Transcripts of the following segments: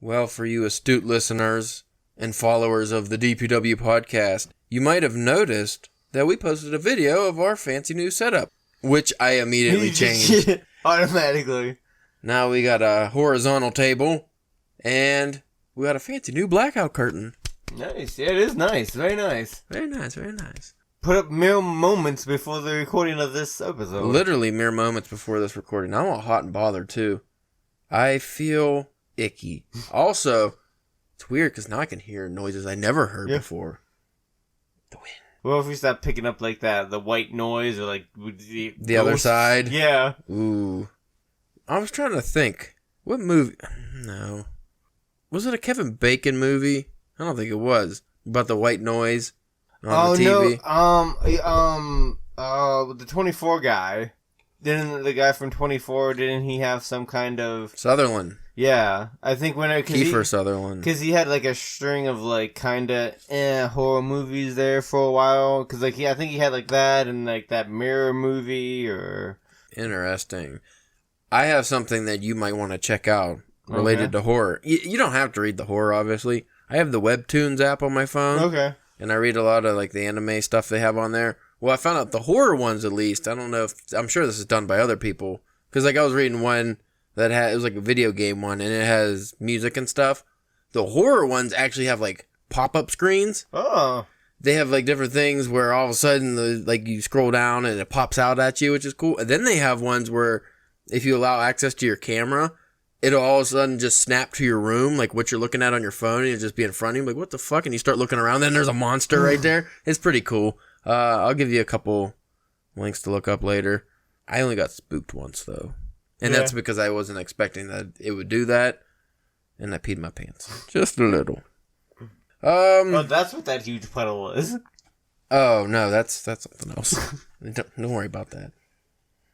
Well, for you astute listeners and followers of the DPW podcast, you might have noticed that we posted a video of our fancy new setup, which I immediately changed. Automatically. Now we got a horizontal table, and we got a fancy new blackout curtain. Nice. Yeah, it is nice. Very nice. Very nice, very nice. Put up mere moments before the recording of this episode. Literally mere moments before this recording. I'm all hot and bothered, too. I feel icky. Also, it's weird because now I can hear noises I never heard before. The wind. Well, if we stop picking up like that, the white noise or like the other side? Yeah. Ooh. I was trying to think. What movie? No. Was it a Kevin Bacon movie? I don't think it was. About the white noise on the TV. The 24 guy. Didn't the guy from 24, didn't he have some kind of... Sutherland. Yeah. I think when... Kiefer Sutherland. Because he had like a string of like kind of horror movies there for a while. Because like I think he had like that and like that Mirror movie or... Interesting. I have something that you might want to check out related to horror. You don't have to read the horror, obviously. I have the Webtoons app on my phone. Okay. And I read a lot of like the anime stuff they have on there. Well, I found out the horror ones at least. I don't know if... I'm sure this is done by other people. Because like I was reading one that had... It was like a video game one and it has music and stuff. The horror ones actually have like pop-up screens. Oh. They have like different things where all of a sudden like you scroll down and it pops out at you, which is cool. And then they have ones where if you allow access to your camera, it'll all of a sudden just snap to your room, like what you're looking at on your phone, and it'll just be in front of you. Like, what the fuck? And you start looking around, then there's a monster right there. It's pretty cool. I'll give you a couple links to look up later. I only got spooked once, though. And that's because I wasn't expecting that it would do that, and I peed my pants. Just a little. Oh, that's what that huge puddle was. Oh, no, that's something else. Don't worry about that.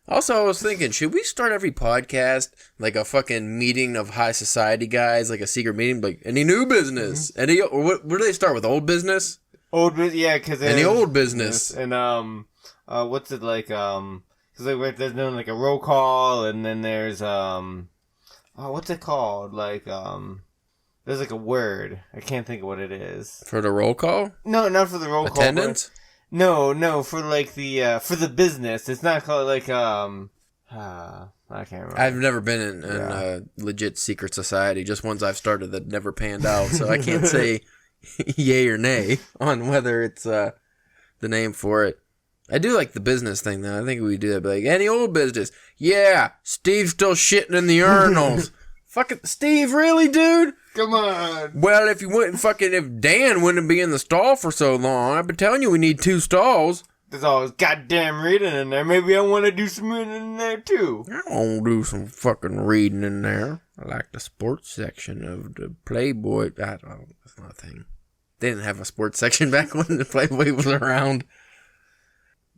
Also, I was thinking, should we start every podcast like a fucking meeting of high society guys, like a secret meeting, like any new business? Any, or what do they start with? Old business? Old business, yeah, because any old business. And what's it like? Because like there's doing like a roll call, and then there's what's it called? Like there's like a word. I can't think of what it is. For the roll call? No, not for the roll call. Attendance? No, for like for the business. It's not called like I can't remember. I've never been in a legit secret society, just ones I've started that never panned out, so I can't say yay or nay on whether it's the name for it. I do like the business thing though. I think we do that, like any old business. Yeah, Steve's still shitting in the urinals. Fucking Steve, really, dude? Come on. Well, if Dan wouldn't be in the stall for so long, I've been telling you we need 2 stalls. There's always goddamn reading in there. Maybe I want to do some reading in there too. I want to do some fucking reading in there. I like the sports section of the Playboy. That's not a thing. They didn't have a sports section back when the Playboy was around.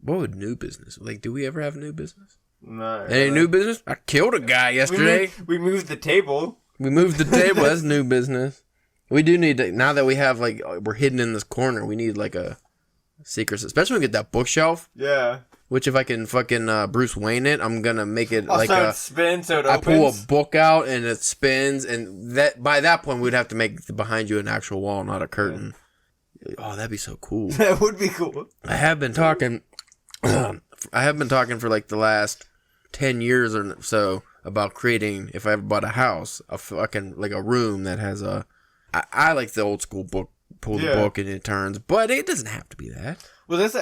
What would new business? Like, do we ever have new business? No. Any new business? I killed a guy yesterday. We moved the table. We moved the table. That's new business. We do need to, now that we have, like, we're hidden in this corner, we need, like, a secret, especially when we get that bookshelf. Yeah. Which, if I can fucking Bruce Wayne it, I'm gonna make it I'll like a spin so it opens. I pull a book out and it spins, and that by that point we'd have to make behind you an actual wall, not a curtain. Yeah. Oh, that'd be so cool. That would be cool. I have been talking for like the last 10 years or so about creating, if I ever bought a house, a fucking, like a room that has I like the old school book, pull the book and it turns, but it doesn't have to be that. Well, this,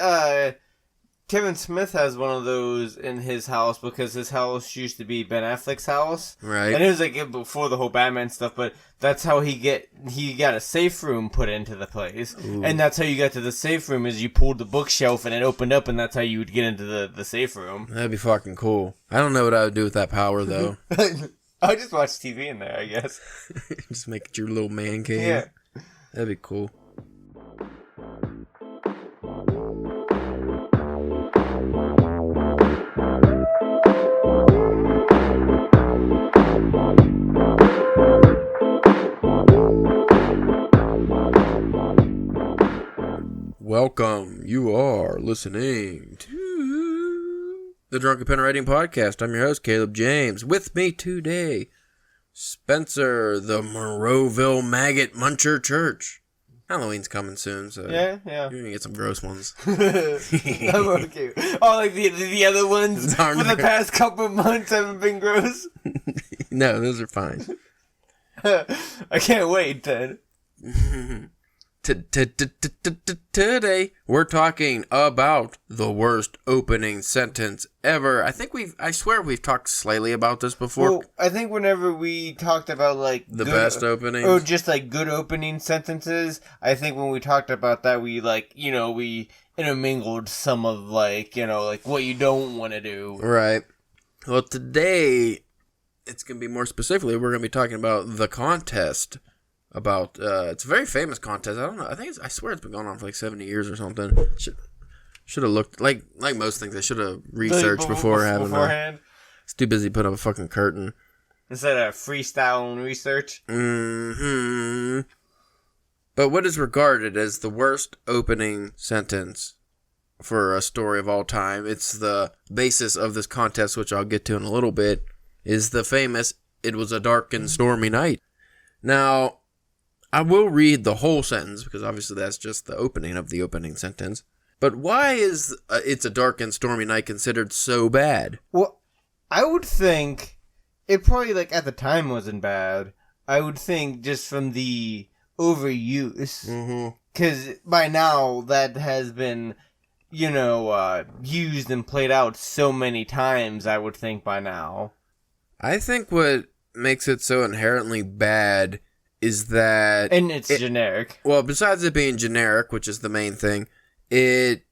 Kevin Smith has one of those in his house because his house used to be Ben Affleck's house. Right. And it was like before the whole Batman stuff, but that's how he got a safe room put into the place. Ooh. And that's how you got to the safe room is you pulled the bookshelf and it opened up and that's how you would get into the safe room. That'd be fucking cool. I don't know what I would do with that power though. I'll just watch TV in there, I guess. Just make it your little man cave. Yeah. That'd be cool. Welcome. You are listening to the Drunken Pen Writing Podcast. I'm your host, Caleb James. With me today, Spencer, the Monroeville Maggot Muncher Church. Halloween's coming soon, so yeah. You're gonna get some gross ones. I'm okay. Oh, like the other ones for the past couple of months haven't been gross? No, those are fine. I can't wait, Ted. Today, we're talking about the worst opening sentence ever. I swear we've talked slightly about this before. Well, I think whenever we talked about, like, the best openings. Or just, like, good opening sentences, I think when we talked about that, we, like, we intermingled some of, like, like, what you don't want to do. Right. Well, today, it's going to be more specifically, we're going to be talking about the contest. About it's a very famous contest. I don't know. I swear it's been going on for like 70 years or something. Should have looked like most things. I should have researched beforehand. It's too busy putting up a fucking curtain instead of freestyle research. But what is regarded as the worst opening sentence for a story of all time? It's the basis of this contest, which I'll get to in a little bit. Is the famous "It was a dark and stormy night." Now, I will read the whole sentence because obviously that's just the opening of the opening sentence. But why is "It's a dark and stormy night" considered so bad? Well, I would think it probably, like, at the time wasn't bad. I would think just from the overuse. Because by now that has been, used and played out so many times, I would think by now. I think what makes it so inherently bad is that... And it's generic. Well, besides it being generic, which is the main thing, it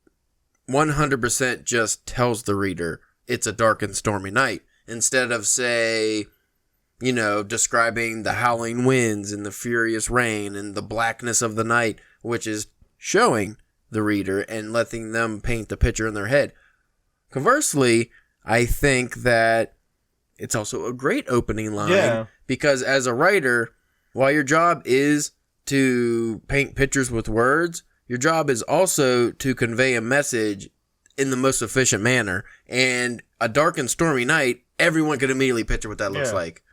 100% just tells the reader it's a dark and stormy night. Instead of, say, describing the howling winds and the furious rain and the blackness of the night, which is showing the reader and letting them paint the picture in their head. Conversely, I think that it's also a great opening line because as a writer... While your job is to paint pictures with words, your job is also to convey a message in the most efficient manner. And a dark and stormy night, everyone can immediately picture what that looks like.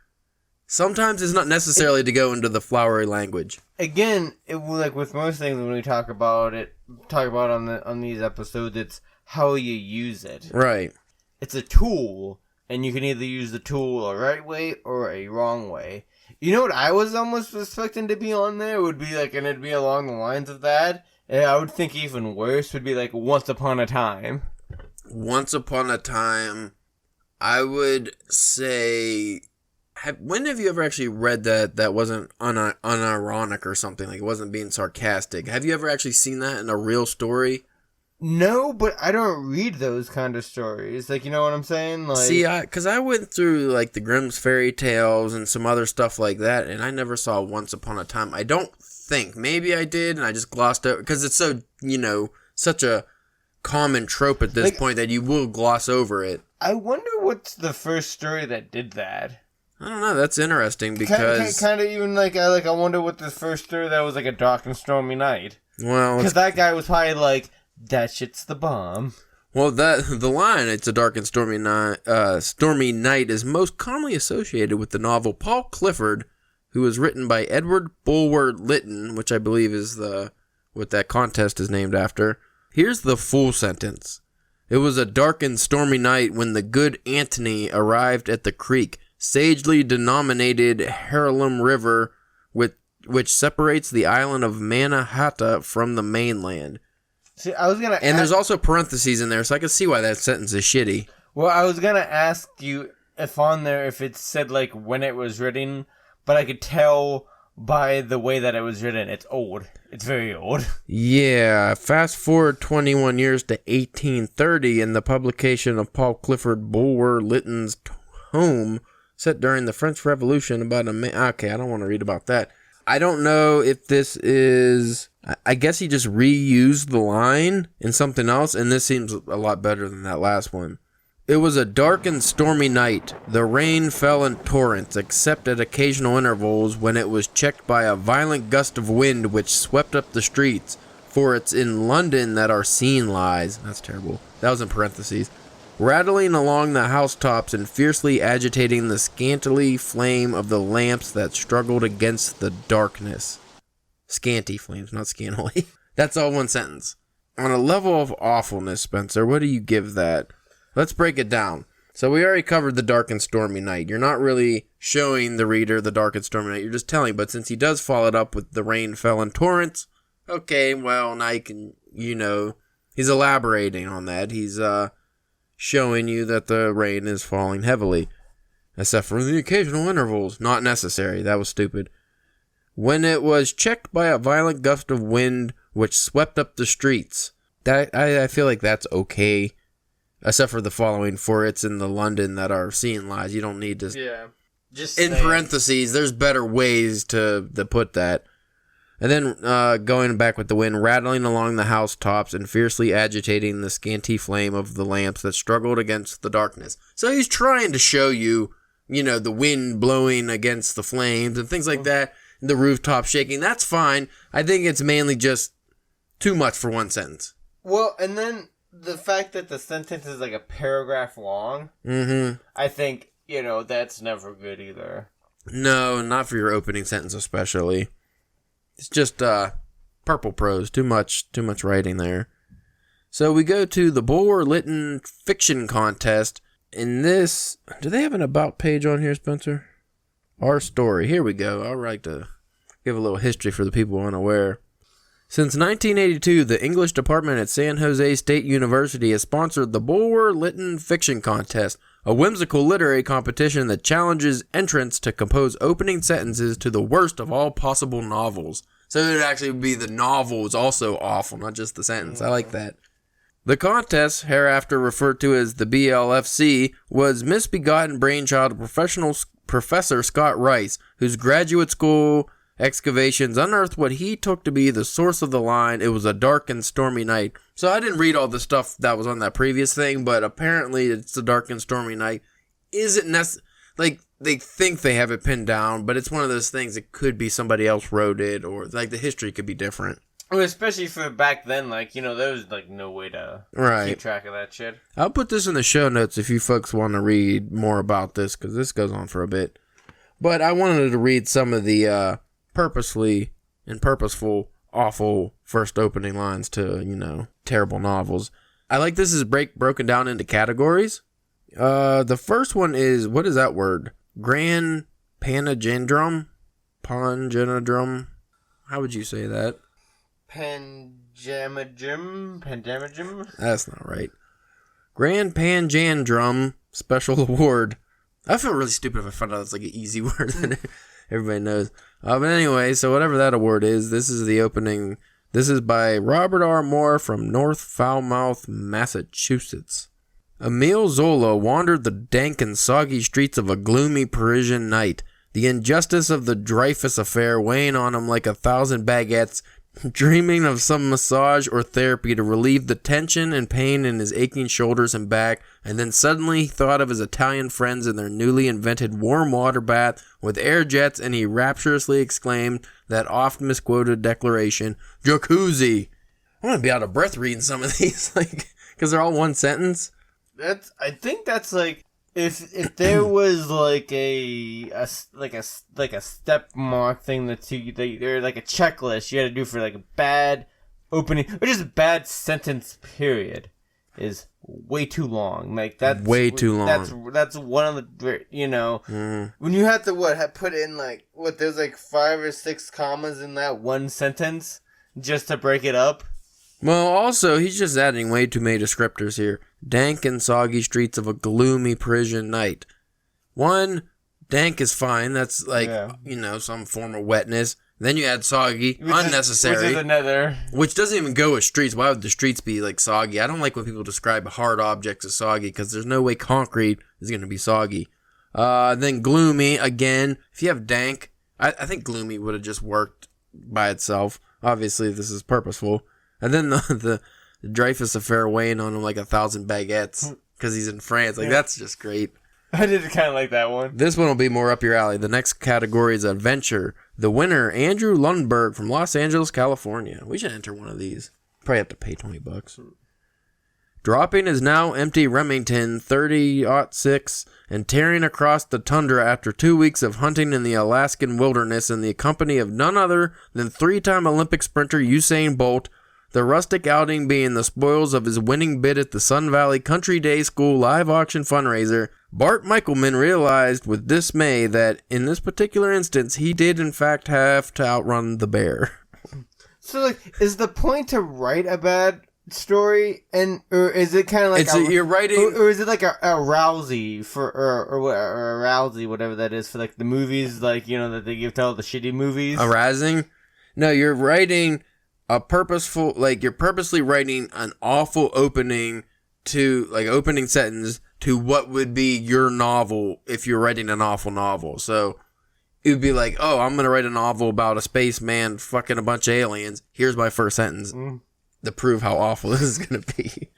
Sometimes it's not necessarily to go into the flowery language. Again, like with most things when we talk about on these episodes, it's how you use it. Right. It's a tool, and you can either use the tool a right way or a wrong way. You know what I was almost expecting to be on there? Would be like, and it'd be along the lines of that. And I would think even worse would be like Once Upon a Time. Once Upon a Time, I would say... when have you ever actually read that wasn't unironic or something? Like it wasn't being sarcastic. Have you ever actually seen that in a real story? No, but I don't read those kind of stories. Like, you know what I'm saying? Like, see, because I went through, like, the Grimm's fairy tales and some other stuff like that, and I never saw Once Upon a Time. I don't think. Maybe I did, and I just glossed over. Because it's so, such a common trope at this point that you will gloss over it. I wonder what's the first story that did that. I don't know. That's interesting because... Kind of even, like, I wonder what the first story that was, like, a dark and stormy night. Well... Because that guy was probably like... That shit's the bomb. Well, the line "It's a dark and stormy night" is most commonly associated with the novel Paul Clifford, who was written by Edward Bulwer Lytton, which I believe is what that contest is named after. Here's the full sentence: "It was a dark and stormy night when the good Antony arrived at the creek, sagely denominated Harlem River, which separates the island of Mannahatta from the mainland." See, I was gonna there's also parentheses in there, so I can see why that sentence is shitty. Well, I was gonna ask you if it said, like, when it was written, but I could tell by the way that it was written, it's old. It's very old. Yeah, fast forward 21 years to 1830 and the publication of Paul Clifford Bulwer Lytton's Home, set during the French Revolution about okay, I don't want to read about that. I don't know if this is... I guess he just reused the line in something else, and this seems a lot better than that last one. "It was a dark and stormy night. The rain fell in torrents, except at occasional intervals when it was checked by a violent gust of wind which swept up the streets. For it's in London that our scene lies." That's terrible. That was in parentheses. rattling along the housetops and fiercely agitating the scantily flame of the lamps that struggled against the darkness. Scanty flames, not scantily. That's all one sentence. On a level of awfulness, Spencer, what do you give that? Let's break it down. So we already covered the dark and stormy night. You're not really showing the reader the dark and stormy night. You're just telling. But since he does follow it up with the rain fell in torrents, okay, well, now you can, he's elaborating on that. He's showing you that the rain is falling heavily. Except for the occasional intervals. Not necessary. That was stupid. When it was checked by a violent gust of wind which swept up the streets. That I feel like that's okay. Except for the following, for it's in the London that our scene lies. You don't need to... Yeah. Just in parentheses, there's better ways to put that. And then going back with the wind, rattling along the housetops and fiercely agitating the scanty flame of the lamps that struggled against the darkness. So he's trying to show you, the wind blowing against the flames and things like that. The rooftop shaking. That's fine. I think it's mainly just too much for one sentence. Well, and then... the fact that the sentence is like a paragraph long, I think, that's never good either. No, not for your opening sentence especially. It's just purple prose. Too much writing there. So we go to the Bulwer Lytton Fiction Contest. In this, do they have an about page on here, Spencer? Our story. Here we go. I'd like to give a little history for the people unaware. Since 1982, the English department at San Jose State University has sponsored the Bulwer Lytton Fiction Contest, a whimsical literary competition that challenges entrants to compose opening sentences to the worst of all possible novels. So it would actually be the novel is also awful, not just the sentence. I like that. The contest, hereafter referred to as the BLFC, was misbegotten brainchild of Professor Scott Rice, whose graduate school excavations unearthed what he took to be the source of the line, "It was a dark and stormy night." So I didn't read all the stuff that was on that previous thing, but apparently it's a dark and stormy night. Isn't like they think they have it pinned down, but it's one of those things. It could be somebody else wrote it, or like the history could be different. Well, especially for back then, there was no way to keep track of that shit. I'll put this in the show notes if you folks want to read more about this, because this goes on for a bit. But I wanted to read some of the purposeful, awful first opening lines to, terrible novels. I like this is broken down into categories. The first one is, what is that word? Grand Panegyndrum? Panegyndrum? How would you say that? Panegyndrum? That's not right. Grand Panegyndrum Special Award. I feel really stupid if I found out it's like an easy word that everybody knows. But anyway, so whatever that award is, this is the opening. This is by Robert R. Moore from North Falmouth, Massachusetts. Emile Zola wandered the dank and soggy streets of a gloomy Parisian night, the injustice of the Dreyfus affair weighing on him like 1,000 baguettes, dreaming of some massage or therapy to relieve the tension and pain in his aching shoulders and back, and then suddenly he thought of his Italian friends and their newly invented warm water bath with air jets, and he rapturously exclaimed that oft misquoted declaration, "Jacuzzi!" I'm gonna be out of breath reading some of these, because they're all one sentence. I think that's if there was a step mark thing or like a checklist you had to do for a bad opening or just a bad sentence period is way too long. That's way too long. That's one of the when you have to put in there's 5 or 6 commas in that one sentence just to break it up. Well, also, he's just adding way too many descriptors here. Dank and soggy streets of a gloomy Parisian night. One, dank is fine. That's some form of wetness. Then you add soggy, unnecessary. Which is another. Which doesn't even go with streets. Why would the streets be soggy? I don't like when people describe hard objects as soggy, because there's no way concrete is going to be soggy. Then gloomy, again. If you have dank, I think gloomy would have just worked by itself. Obviously, this is purposeful. And then the Dreyfus affair weighing on him 1,000 baguettes because he's in France. That's just great. I did kind of like that one. This one will be more up your alley. The next category is adventure. The winner, Andrew Lundberg from Los Angeles, California. We should enter one of these. Probably have to pay $20. Dropping his now empty Remington 30-06 and tearing across the tundra after 2 weeks of hunting in the Alaskan wilderness in the company of none other than 3-time Olympic sprinter Usain Bolt, the rustic outing being the spoils of his winning bid at the Sun Valley Country Day School live auction fundraiser, Bart Michelman realized with dismay that in this particular instance he did in fact have to outrun the bear. So, like, is the point to write a bad story, or is it kind of like you're writing, or is it like a Rousey or a Rousey, whatever that is, for like the movies, like, you know, that they give to all the shitty movies? Arousing? No, you're writing a purposeful, like, you're purposely writing an awful opening sentence to what would be your novel if you're writing an awful novel. So it would be like, oh, I'm going to write a novel about a spaceman fucking a bunch of aliens. Here's my first sentence to prove how awful this is going to be.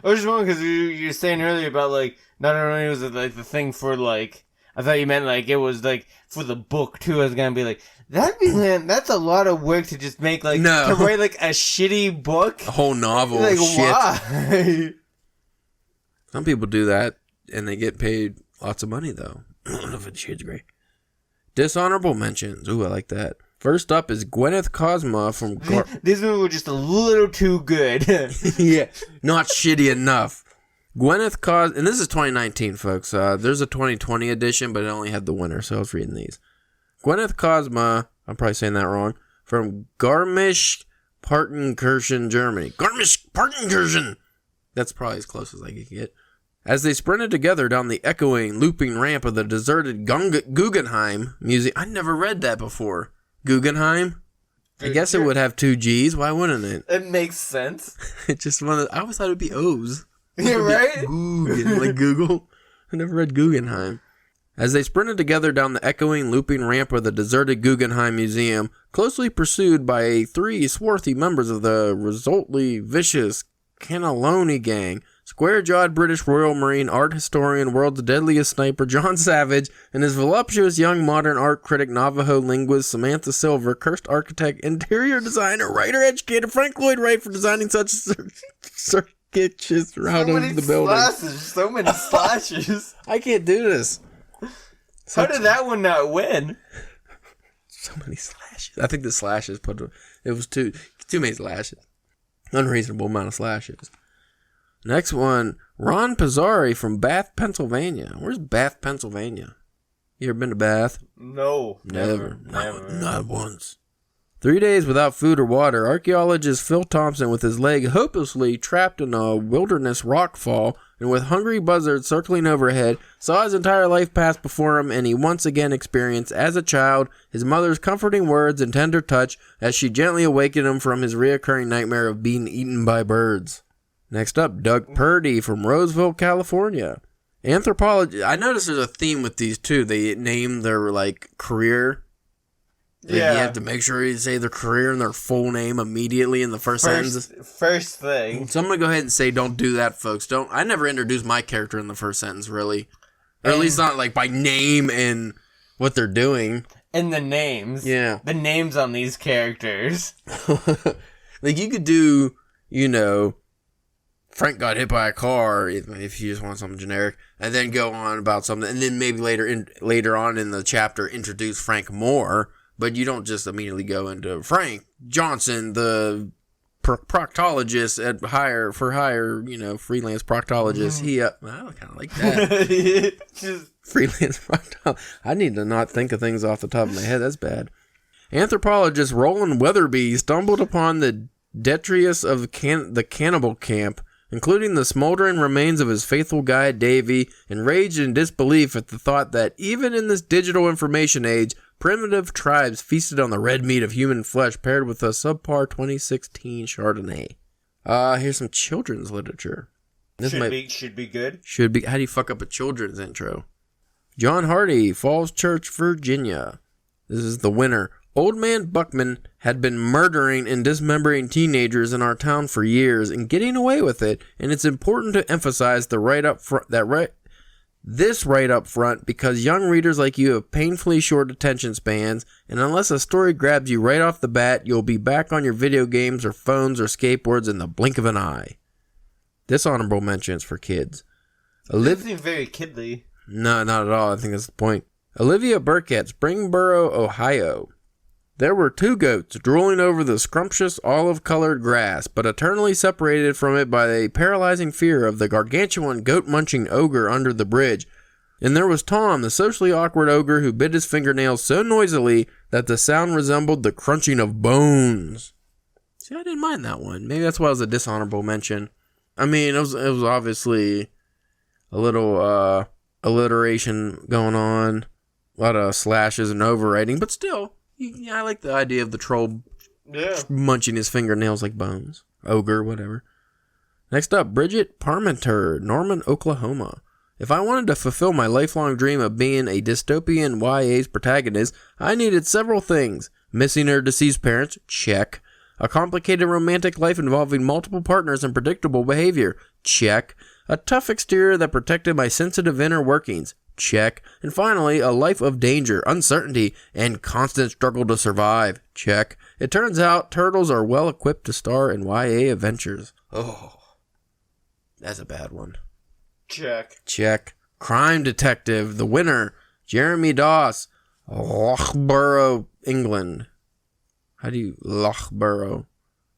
I was just wondering because you were saying earlier about, like, not only was it like the thing for, like, I thought you meant like it was like for the book too. I was going to be like, that's a lot of work to just make, like, to write like a shitty book. A whole novel like, of shit. Why? Some people do that, and they get paid lots of money, though. I don't know if it's shit's great. Dishonorable mentions. Ooh, I like that. First up is Gwyneth Cosma from... These movies were just a little too good. Yeah, not shitty enough. Gwyneth Cosma... And this is 2019, folks. There's a 2020 edition, but it only had the winner, so I was reading these. Gwyneth Cosma, I'm probably saying that wrong, from Garmisch-Partenkirchen, Germany. Garmisch-Partenkirchen! That's probably as close as I could get. As they sprinted together down the echoing, looping ramp of the deserted Guggenheim Museum. I never read that before. Guggenheim? I guess it would have 2 G's. Why wouldn't it? It makes sense. It's just one of the, I always thought it would be O's. You're right? Guggen, like Google. I never read Guggenheim. As they sprinted together down the echoing, looping ramp of the deserted Guggenheim Museum, closely pursued by 3 swarthy members of the resultantly vicious Cannelloni gang, square-jawed British Royal Marine art historian, world's deadliest sniper John Savage, and his voluptuous young modern art critic Navajo linguist Samantha Silver, cursed architect, interior designer, writer, educator Frank Lloyd Wright for designing such circuitous route of the building. So many slashes. I can't do this. How did that one not win? So many slashes. I think the slashes it was too many slashes. Unreasonable amount of slashes. Next one, Ron Pizzari from Bath, Pennsylvania. Where's Bath, Pennsylvania? You ever been to Bath? No. Never. Not once. 3 days without food or water, archaeologist Phil Thompson, with his leg hopelessly trapped in a wilderness rockfall and with hungry buzzards circling overhead, saw his entire life pass before him, and he once again experienced, as a child, his mother's comforting words and tender touch as she gently awakened him from his reoccurring nightmare of being eaten by birds. Next up, Doug Purdy from Roseville, California. Anthropology. I noticed there's a theme with these two. They name their, like, career. Yeah. You have to make sure you say their career and their full name immediately in the first sentence. First thing. So I'm going to go ahead and say don't do that, folks. I never introduce my character in the first sentence, really. Or at least not, like, by name and what they're doing. And the names. Yeah. The names on these characters. Like, you could do, you know, Frank got hit by a car, if you just want something generic, and then go on about something, and then maybe later on in the chapter introduce Frank more. But you don't just immediately go into Frank Johnson, the proctologist at hire, you know, freelance proctologist. I kind of like that. Freelance proctologist. I need to not think of things off the top of my head. That's bad. Anthropologist Roland Weatherby stumbled upon the detritus of the cannibal camp, including the smoldering remains of his faithful guide Davy, enraged in disbelief at the thought that even in this digital information age, primitive tribes feasted on the red meat of human flesh paired with a subpar 2016 Chardonnay. Here's some children's literature. Should be good. Should be. How do you fuck up a children's intro? John Hardy, Falls Church, Virginia. This is the winner. Old Man Buckman had been murdering and dismembering teenagers in our town for years and getting away with it, and it's important to emphasize this right up front because young readers like you have painfully short attention spans, and unless a story grabs you right off the bat, you'll be back on your video games or phones or skateboards in the blink of an eye. Dishonorable mentions for kids. It seems very kidly. No, not at all. I think that's the point. Olivia Burkett, Springboro, Ohio. There were 2 goats drooling over the scrumptious olive-colored grass, but eternally separated from it by a paralyzing fear of the gargantuan goat-munching ogre under the bridge. And there was Tom, the socially awkward ogre who bit his fingernails so noisily that the sound resembled the crunching of bones. See, I didn't mind that one. Maybe that's why it was a dishonorable mention. I mean, it was obviously a little alliteration going on, a lot of slashes and overwriting, but still, I like the idea of the troll munching his fingernails like bones. Ogre, whatever. Next up, Bridgette Palmer, Norman, Oklahoma. If I wanted to fulfill my lifelong dream of being a dystopian YA's protagonist, I needed several things. Missing or deceased parents? Check. A complicated romantic life involving multiple partners and predictable behavior? Check. A tough exterior that protected my sensitive inner workings? Check. And finally, a life of danger, uncertainty, and constant struggle to survive? Check. It turns out turtles are well equipped to star in YA adventures. Oh, that's a bad one. Check. Crime Detective, the winner, Jeremy Doss, Loughborough, England. How do you Loughborough?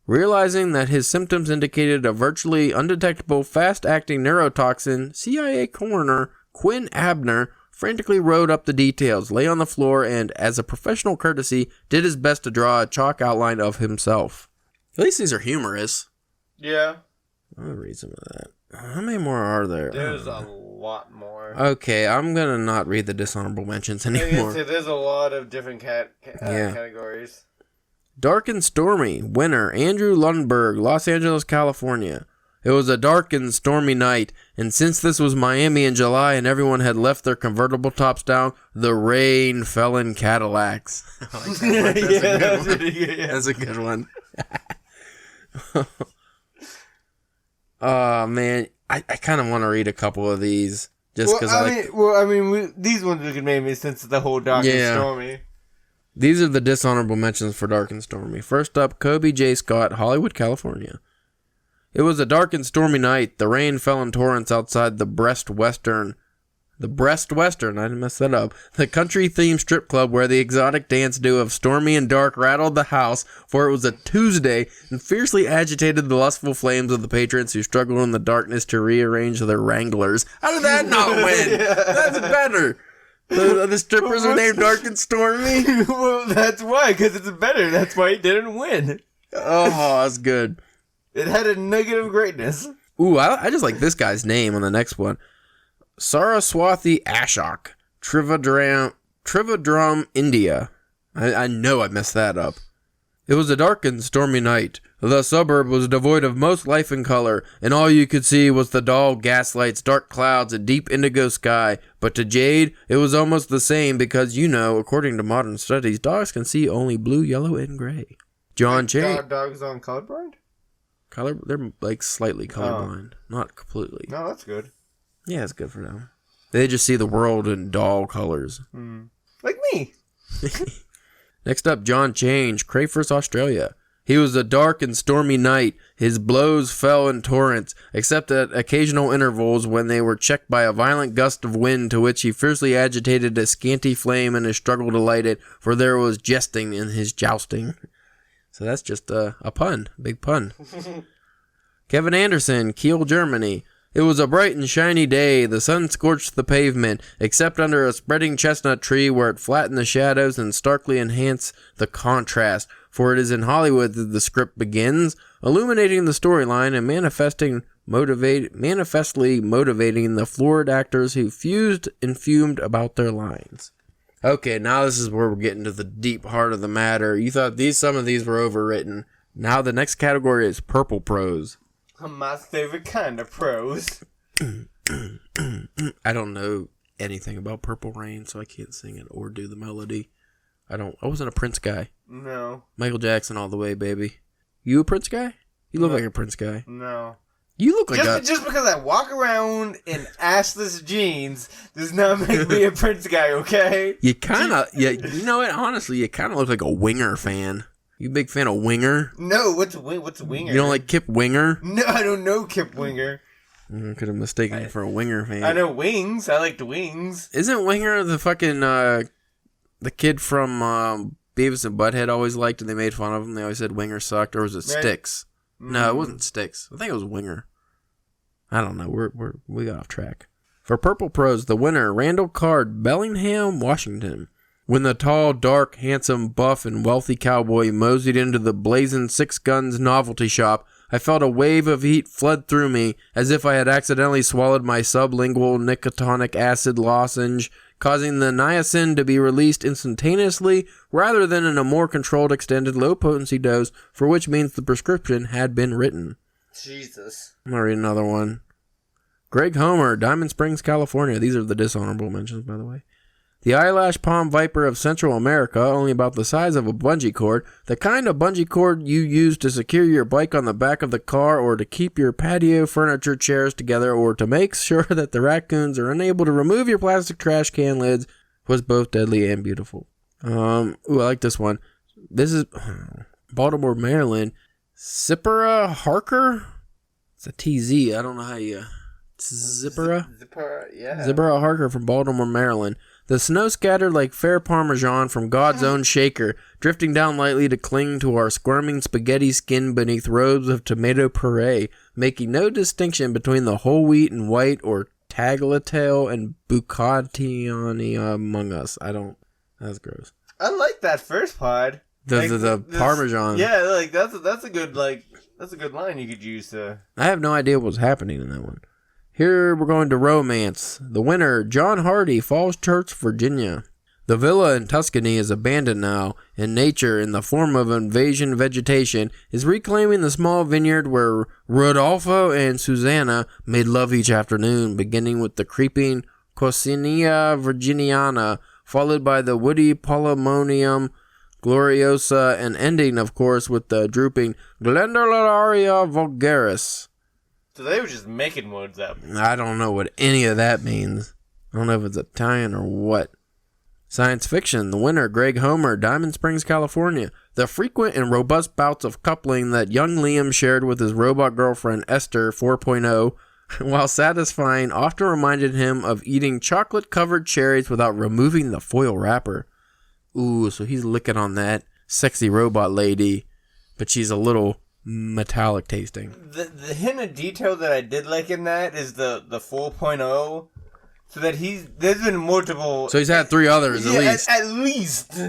Realizing that his symptoms indicated a virtually undetectable fast-acting neurotoxin, CIA coroner Quinn Abner frantically wrote up the details, lay on the floor, and, as a professional courtesy, did his best to draw a chalk outline of himself. At least these are humorous. Yeah. I'll read some of that. How many more are there? There's a lot more. Okay, I'm going to not read the dishonorable mentions anymore. There's a lot of different categories. Dark and Stormy, winner, Andrew Lundberg, Los Angeles, California. It was a dark and stormy night, and since this was Miami in July and everyone had left their convertible tops down, the rain fell in Cadillacs. I like that one. That's a good one. Oh, man. I kind of want to read a couple of these. Just because these ones we could maybe since the whole Dark and Stormy. These are the dishonorable mentions for Dark and Stormy. First up, Kobe J. Scott, Hollywood, California. It was a dark and stormy night. The rain fell in torrents outside the Breast Western. I didn't mess that up. The country-themed strip club where the exotic dance duo of Stormy and Dark rattled the house, for it was a Tuesday, and fiercely agitated the lustful flames of the patrons who struggled in the darkness to rearrange their wranglers. How did that not win? That's better. The strippers are named Dark and Stormy? Well, that's why, because it's better. That's why he didn't win. Oh, that's good. It had a negative greatness. Ooh, I just like this guy's name on the next one. Saraswathi Ashok, Trivandrum, India. I know I messed that up. It was a dark and stormy night. The suburb was devoid of most life and color, and all you could see was the dull gaslights, dark clouds, and deep indigo sky. But to Jade, it was almost the same because, according to modern studies, dogs can see only blue, yellow, and gray. John Jay. Dogs on colorblind? They're like slightly colorblind, not completely. No, that's good. Yeah, it's good for them. They just see the world in dull colors. Like me. Next up, John Change, Crayfords, Australia. He was a dark and stormy night. His blows fell in torrents, except at occasional intervals when they were checked by a violent gust of wind to which he fiercely agitated a scanty flame in his struggle to light it, for there was jesting in his jousting. So that's just a pun, big pun. Kevin Anderson, Kiel, Germany. It was a bright and shiny day. The sun scorched the pavement, except under a spreading chestnut tree where it flattened the shadows and starkly enhanced the contrast, for it is in Hollywood that the script begins, illuminating the storyline and manifestly motivating the florid actors who fused and fumed about their lines. Okay, now this is where we're getting to the deep heart of the matter. You thought some of these were overwritten. Now the next category is purple prose. My favorite kind of prose. I don't know anything about Purple Rain, so I can't sing it or do the melody. I wasn't a Prince guy. No. Michael Jackson all the way, baby. You a Prince guy? You look like a Prince guy. No. You look like just because I walk around in assless jeans does not make me a Prince guy, okay? You kind of, you know what? Honestly, you kind of look like a Winger fan. You a big fan of Winger? No, what's Winger? You don't like Kip Winger? No, I don't know Kip Winger. I could have mistaken you for a Winger fan. I know Wings. I like the Wings. Isn't Winger the fucking, the kid from Beavis and Butthead always liked and they made fun of him? They always said Winger sucked, or was it Sticks? No, it wasn't Sticks. I think it was Winger. I don't know. We got off track. For Purple Prose, the winner, Randall Card, Bellingham, Washington. When the tall, dark, handsome, buff, and wealthy cowboy moseyed into the blazing Six Guns novelty shop, I felt a wave of heat flood through me, as if I had accidentally swallowed my sublingual nicotinic acid lozenge, causing the niacin to be released instantaneously, rather than in a more controlled, extended, low-potency dose, for which means the prescription had been written. Jesus. I'm going to read another one. Greg Homer, Diamond Springs, California. These are the dishonorable mentions, by the way. The eyelash palm viper of Central America, only about the size of a bungee cord, the kind of bungee cord you use to secure your bike on the back of the car or to keep your patio furniture chairs together or to make sure that the raccoons are unable to remove your plastic trash can lids, was both deadly and beautiful. I like this one. This is Baltimore, Maryland. Zippera Harker? It's a TZ. I don't know how you... Zippera? Zippera Harker from Baltimore, Maryland. The snow scattered like fair parmesan from God's own shaker, drifting down lightly to cling to our squirming spaghetti skin beneath robes of tomato puree, making no distinction between the whole wheat and white or tagliatelle and bucatiani among us. That's gross. I like that first pod. The parmesan. Yeah, like that's a good line you could use to. I have no idea what's happening in that one. Here we're going to romance. The winner, John Hardy, Falls Church, Virginia. The villa in Tuscany is abandoned now, and nature, in the form of invasion vegetation, is reclaiming the small vineyard where Rodolfo and Susanna made love each afternoon, beginning with the creeping Coccinea virginiana, followed by the woody Polemonium gloriosa, and ending, of course, with the drooping Glendularia vulgaris. So they were just making words up. I don't know what any of that means. I don't know if it's Italian or what. Science fiction. The winner, Greg Homer, Diamond Springs, California. The frequent and robust bouts of coupling that young Liam shared with his robot girlfriend Esther 4.0, while satisfying, often reminded him of eating chocolate-covered cherries without removing the foil wrapper. Ooh, so he's licking on that sexy robot lady, but she's a little metallic tasting. The hint of detail that I did like in that is the 4.0, so that there's been multiple. So he's had 3 others at least. At least.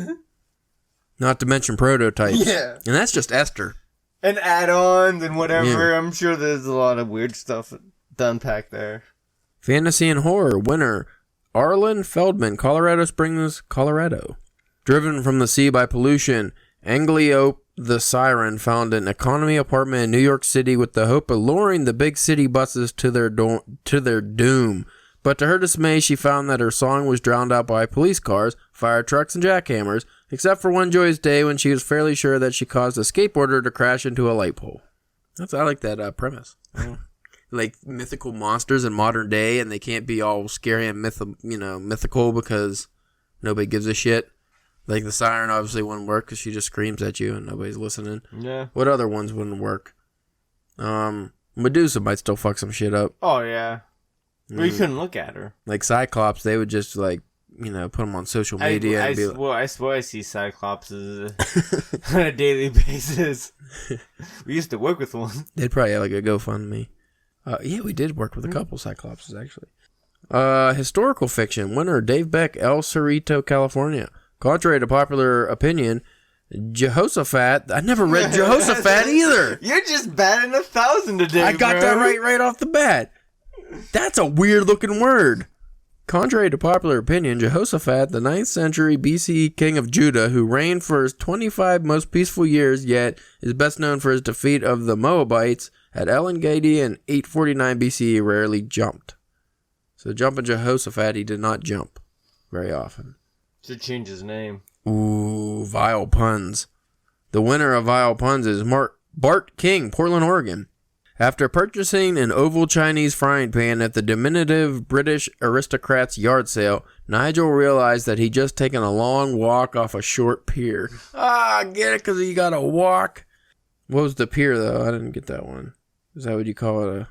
Not to mention prototypes. Yeah. And that's just Esther. And add-ons and whatever. Yeah. I'm sure there's a lot of weird stuff to unpack there. Fantasy and horror winner, Arlen Feldman, Colorado Springs, Colorado. Driven from the sea by pollution, Angliope the Siren found an economy apartment in New York City with the hope of luring the big city buses to their doom. But to her dismay, she found that her song was drowned out by police cars, fire trucks, and jackhammers, except for one joyous day when she was fairly sure that she caused a skateboarder to crash into a light pole. I like that premise. Like mythical monsters in modern day, and they can't be all scary and mythical because nobody gives a shit. Like the siren obviously wouldn't work because she just screams at you and nobody's listening. Yeah. What other ones wouldn't work? Medusa might still fuck some shit up. Oh yeah. Well, you couldn't look at her. Like Cyclops, they would just put them on social media. I swear I see Cyclopses on a daily basis. We used to work with one. They'd probably have like a GoFundMe. Yeah, we did work with a couple Cyclopses actually. Historical fiction winner Dave Beck, El Cerrito, California. Contrary to popular opinion, Jehoshaphat. I never read Jehoshaphat either. You're just batting 1,000 today. I got that right off the bat. That's a weird looking word. Contrary to popular opinion, Jehoshaphat, the 9th century BCE king of Judah, who reigned for his 25 most peaceful years, yet is best known for his defeat of the Moabites at El Engedi in 849 BCE, rarely jumped. So jumping Jehoshaphat, he did not jump very often. Should change his name. Ooh, vile puns. The winner of vile puns is Bart King, Portland, Oregon. After purchasing an oval Chinese frying pan at the diminutive British aristocrat's yard sale, Nigel realized that he'd just taken a long walk off a short pier. Get it? Because you got to walk. What was the pier, though? I didn't get that one. Is that what you call it?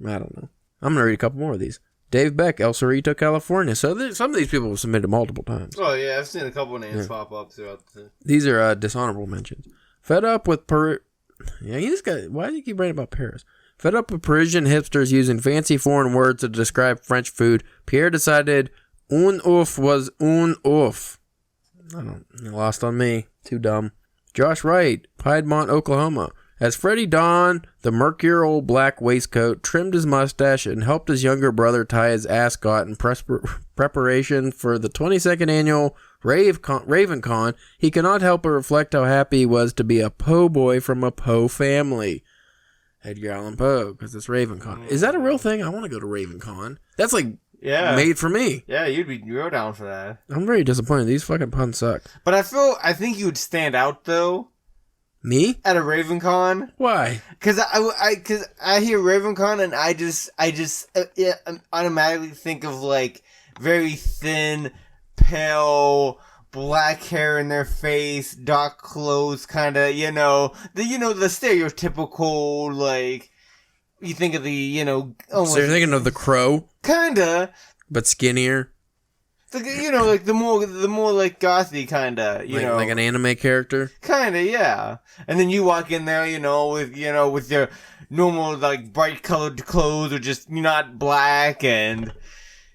I don't know. I'm going to read a couple more of these. Dave Beck, El Cerrito, California. So some of these people have submitted multiple times. Oh, yeah. I've seen a couple names pop up throughout the... These are dishonorable mentions. Fed up with Yeah, you just got... Why do you keep writing about Paris? Fed up with Parisian hipsters using fancy foreign words to describe French food, Pierre decided un ouf was un ouf. Lost on me. Too dumb. Josh Wright, Piedmont, Oklahoma. As Freddie donned the mercurial black waistcoat, trimmed his mustache, and helped his younger brother tie his ascot in preparation for the 22nd annual RavenCon, he could not help but reflect how happy he was to be a Poe boy from a Poe family. Edgar Allan Poe, because it's RavenCon. Is that a real thing? I want to go to RavenCon. That's made for me. Yeah, you'd be real down for that. I'm very disappointed. These fucking puns suck. But I think you would stand out though. Me? At a RavenCon? Why? Because I hear RavenCon and I just automatically think of like very thin, pale, black hair in their face, dark clothes, kind of, the stereotypical, like, you think of the, almost... So you're thinking of the Crow? Kinda. But skinnier? Like the more like gothy kinda, like an anime character. Kinda, yeah. And then you walk in there, with your normal like bright colored clothes or just not black, and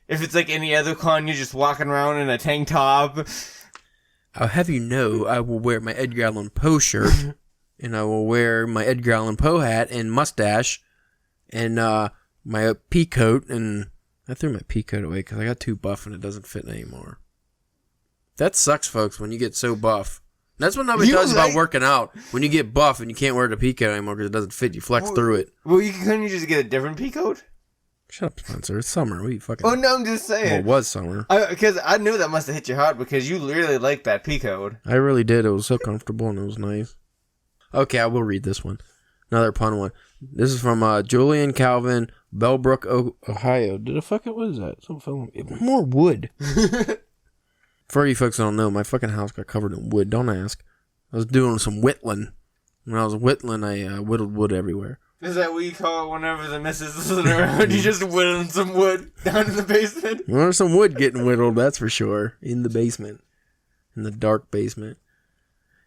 if it's like any other con, you're just walking around in a tank top. I'll have you know, I will wear my Edgar Allan Poe shirt, and I will wear my Edgar Allan Poe hat and mustache, and my pea coat, and I threw my pea coat away because I got too buff and it doesn't fit anymore. That sucks, folks, when you get so buff. That's what nobody does about working out. When you get buff and you can't wear the pea coat anymore because it doesn't fit, you flex through it. Well, couldn't you just get a different pea coat? Shut up, Spencer. It's summer. What are you fucking... Oh, no, I'm just saying. Well, it was summer. Because I knew that must have hit you hard because you really liked that pea coat. I really did. It was so comfortable and it was nice. Okay, I will read this one. Another pun one. This is from Julian Calvin, Bellbrook, Ohio. What is that? More wood. For you folks that don't know, my fucking house got covered in wood. Don't ask. I was doing some whittling. When I was whittling, I whittled wood everywhere. Is that what you call it whenever the missus isn't around? You just whittling some wood down in the basement? Well, there's some wood getting whittled, that's for sure. In the basement. In the dark basement.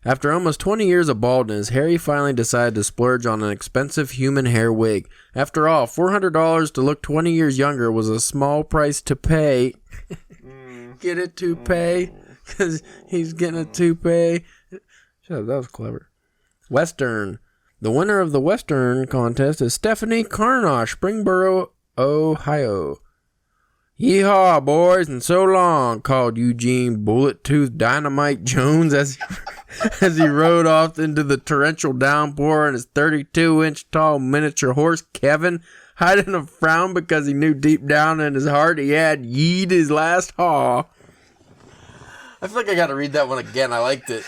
After almost 20 years of baldness, Harry finally decided to splurge on an expensive human hair wig. After all, $400 to look 20 years younger was a small price to pay. Get it, toupee? Because he's getting a toupee. Shut up, that was clever. Western. The winner of the Western contest is Stephanie Carnage, Springboro, Ohio. Yeehaw, boys, and so long, called Eugene Bullet-Tooth Dynamite Jones as he rode off into the torrential downpour in his 32-inch tall miniature horse, Kevin, hiding a frown because he knew deep down in his heart he had yeed his last haw. I feel like I gotta read that one again. I liked it.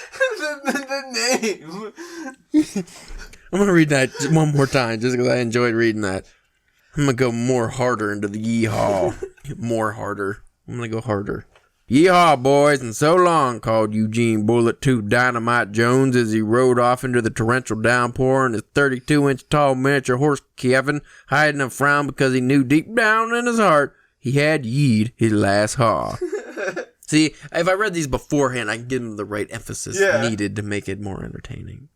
the name. I'm gonna read that one more time just because I enjoyed reading that. I'm gonna go more harder into the yeehaw. More harder. I'm gonna go harder. Yeehaw, boys, and so long, called Eugene Bullet-Tooth Dynamite Jones as he rode off into the torrential downpour in his 32-inch tall miniature horse, Kevin, hiding a frown because he knew deep down in his heart he had yeed his last haw. See, if I read these beforehand, I can give them the right emphasis needed to make it more entertaining.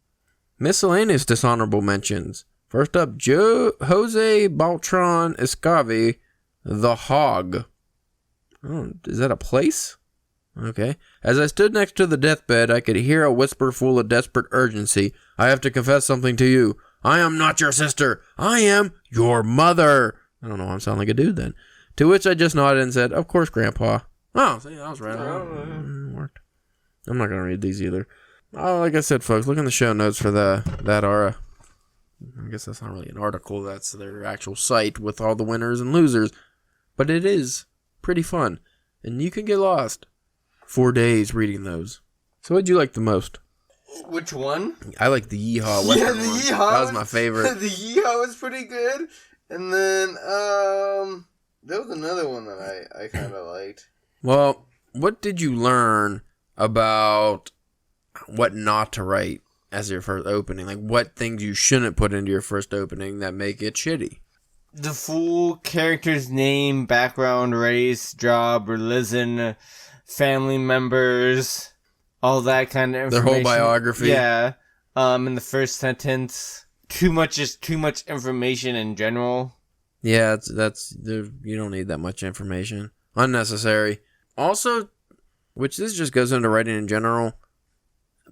Miscellaneous dishonorable mentions. First up, Jose Beltran Escavi, the Hog. Oh, is that a place? Okay. As I stood next to the deathbed, I could hear a whisper full of desperate urgency. I have to confess something to you. I am not your sister. I am your mother. I don't know why I'm sounding like a dude then. To which I just nodded and said, of course, Grandpa. Oh, see, that was right. Worked. I'm not going to read these either. Oh, like I said, folks, look in the show notes for that aura. I guess that's not really an article. That's their actual site with all the winners and losers. But it is pretty fun. And you can get lost 4 days reading those. So what'd you like the most? Which one? I like the Yeehaw Western Yeah, the one. Yeehaw. That was my favorite. The Yeehaw was pretty good. And then, there was another one that I kind of liked. Well, what did you learn about what not to write as your first opening? Like, what things you shouldn't put into your first opening that make it shitty? The full character's name, background, race, job, religion, family members, all that kind of information. Their whole biography. Yeah. In the first sentence, too much information in general. Yeah, you don't need that much information. Unnecessary. Also, which this just goes into writing in general,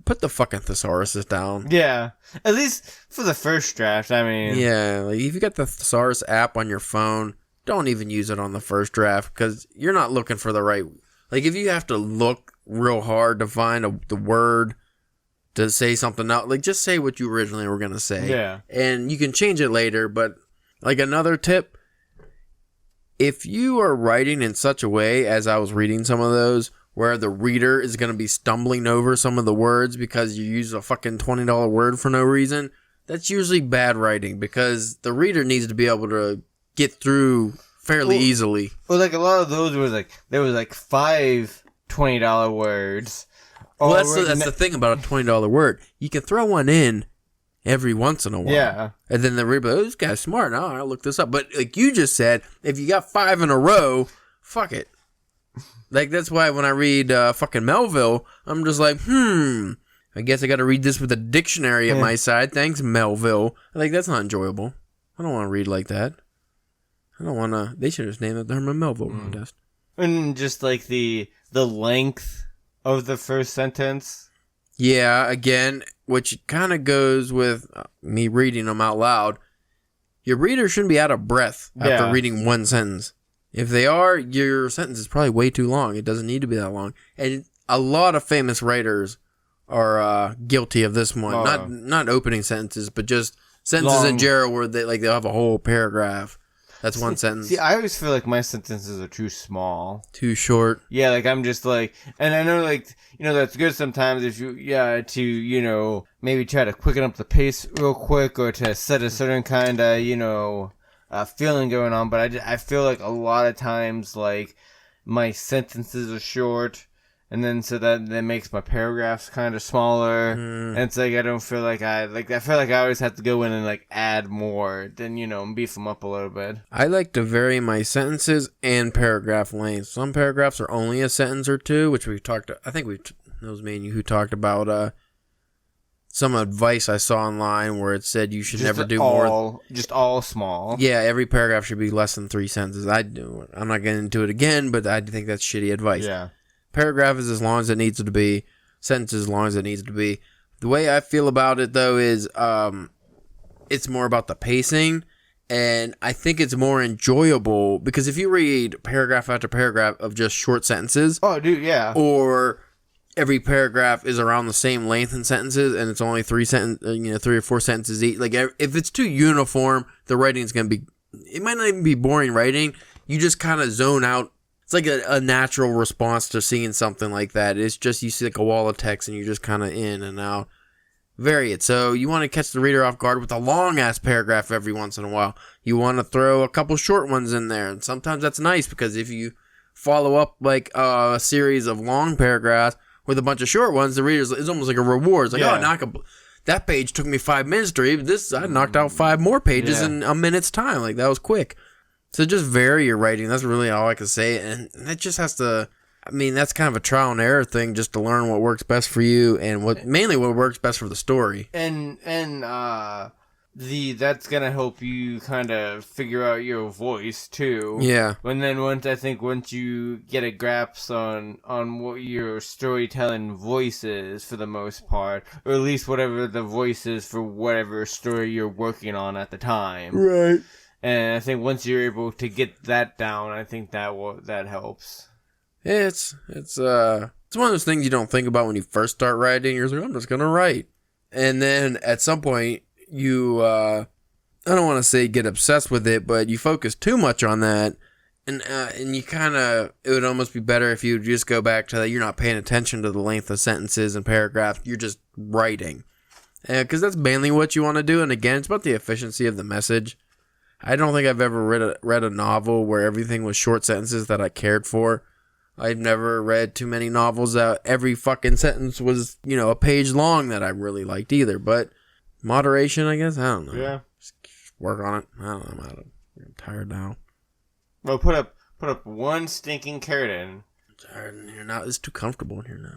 put the fucking thesauruses down. Yeah. At least for the first draft, I mean. Yeah, like if you got the thesaurus app on your phone, don't even use it on the first draft because you're not looking for the right. Like if you have to look real hard to find the word to say something out, like just say what you originally were going to say. Yeah. And you can change it later, but like another tip, if you are writing in such a way, as I was reading some of those, where the reader is going to be stumbling over some of the words because you use a fucking $20 word for no reason, that's usually bad writing because the reader needs to be able to get through fairly easily. Well, like a lot of those was like, there was like 5 $20 words. Well, that's the thing about a $20 word. You can throw one in every once in a while. Yeah. And then the reader, oh, this guy's smart. Oh, I'll look this up. But like you just said, if you got 5 in a row, fuck it. Like, that's why when I read fucking Melville, I'm just like, I guess I got to read this with a dictionary at my side. Thanks, Melville. Like, that's not enjoyable. I don't want to read like that. I don't want to. They should have just named it the Herman Melville Contest. And just like the length of the first sentence. Yeah, again, which kind of goes with me reading them out loud. Your reader shouldn't be out of breath after reading one sentence. If they are, your sentence is probably way too long. It doesn't need to be that long. And a lot of famous writers are guilty of this one. Not opening sentences, but just sentences in general where they'll have a whole paragraph. That's one sentence. See, I always feel like my sentences are too small. Too short. Yeah, like I'm just like, and I know like, that's good sometimes if you, to, maybe try to quicken up the pace real quick or to set a certain kind of, feeling going on. But I feel like a lot of times, like, my sentences are short. And then so that makes my paragraphs kind of smaller. And it's like I don't feel like I feel like I always have to go in and like add more than beef them up a little bit. I like to vary my sentences and paragraph length. Some paragraphs are only a sentence or two, which we've talked. I think it was me and you who talked about some advice I saw online where it said you should never do more. Just all small. Yeah, every paragraph should be less than 3 sentences. I'm not getting into it again, but I think that's shitty advice. Yeah. Paragraph is as long as it needs to be. Sentence is as long as it needs to be. The way I feel about it, though, is it's more about the pacing. And I think it's more enjoyable because if you read paragraph after paragraph of just short sentences. Oh, dude, yeah. Or every paragraph is around the same length in sentences and it's only 3 or 4 sentences each. Like, if it's too uniform, the writing's going to be. It might not even be boring writing. You just kind of zone out. It's like a natural response to seeing something like that. It's just you see like a wall of text and you're just kind of in and out. Vary it. So you want to catch the reader off guard with a long-ass paragraph every once in a while. You want to throw a couple short ones in there. And sometimes that's nice because if you follow up like a series of long paragraphs with a bunch of short ones, the reader's it's almost like a reward. It's like, that page took me 5 minutes to read. I knocked out 5 more pages in a minute's time. Like, that was quick. So just vary your writing. That's really all I can say. And that just has to, that's kind of a trial and error thing just to learn what works best for you and what works best for the story. And that's going to help you kind of figure out your voice too. Yeah. Once you get a grasp on what your storytelling voice is for the most part, or at least whatever the voice is for whatever story you're working on at the time. Right. And I think once you're able to get that down, I think that helps. It's one of those things you don't think about when you first start writing. You're like, I'm just gonna write, and then at some point you I don't want to say get obsessed with it, but you focus too much on that, and you kind of it would almost be better if you just go back to that. You're not paying attention to the length of sentences and paragraphs. You're just writing. Because that's mainly what you want to do. And again, it's about the efficiency of the message. I don't think I've ever read a novel where everything was short sentences that I cared for. I've never read too many novels that every fucking sentence was, a page long that I really liked either. But moderation, I guess? I don't know. Yeah. Just work on it. I don't know. I'm tired now. Well, put up one stinking curtain. I'm tired in here now. It's too comfortable in here now.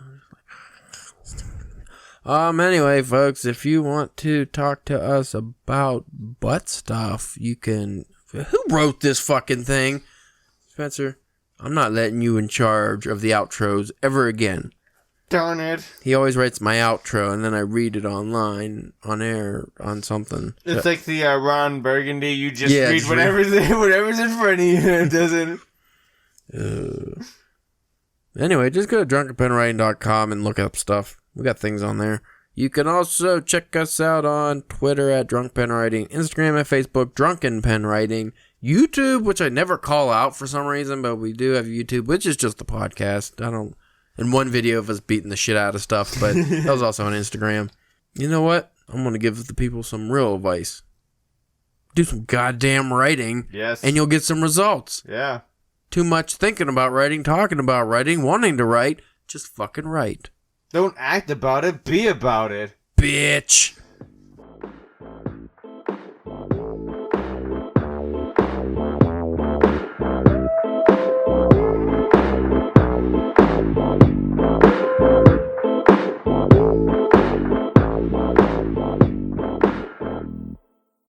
Anyway, folks, if you want to talk to us about butt stuff, you can... Who wrote this fucking thing? Spencer, I'm not letting you in charge of the outros ever again. Darn it. He always writes my outro, and then I read it online, on air, on something. It's like the Ron Burgundy. You just read whatever's in front of you. It doesn't... Anyway, just go to drunkenpenwriting.com and look up stuff. We got things on there. You can also check us out on Twitter at drunkenpenwriting, Instagram and Facebook, drunkenpenwriting, YouTube, which I never call out for some reason, but we do have YouTube, which is just the podcast. And one video of us beating the shit out of stuff, but that was also on Instagram. You know what? I'm going to give the people some real advice. Do some goddamn writing. Yes. And you'll get some results. Yeah. Too much thinking about writing, talking about writing, wanting to write. Just fucking write. Don't act about it, be about it. Bitch.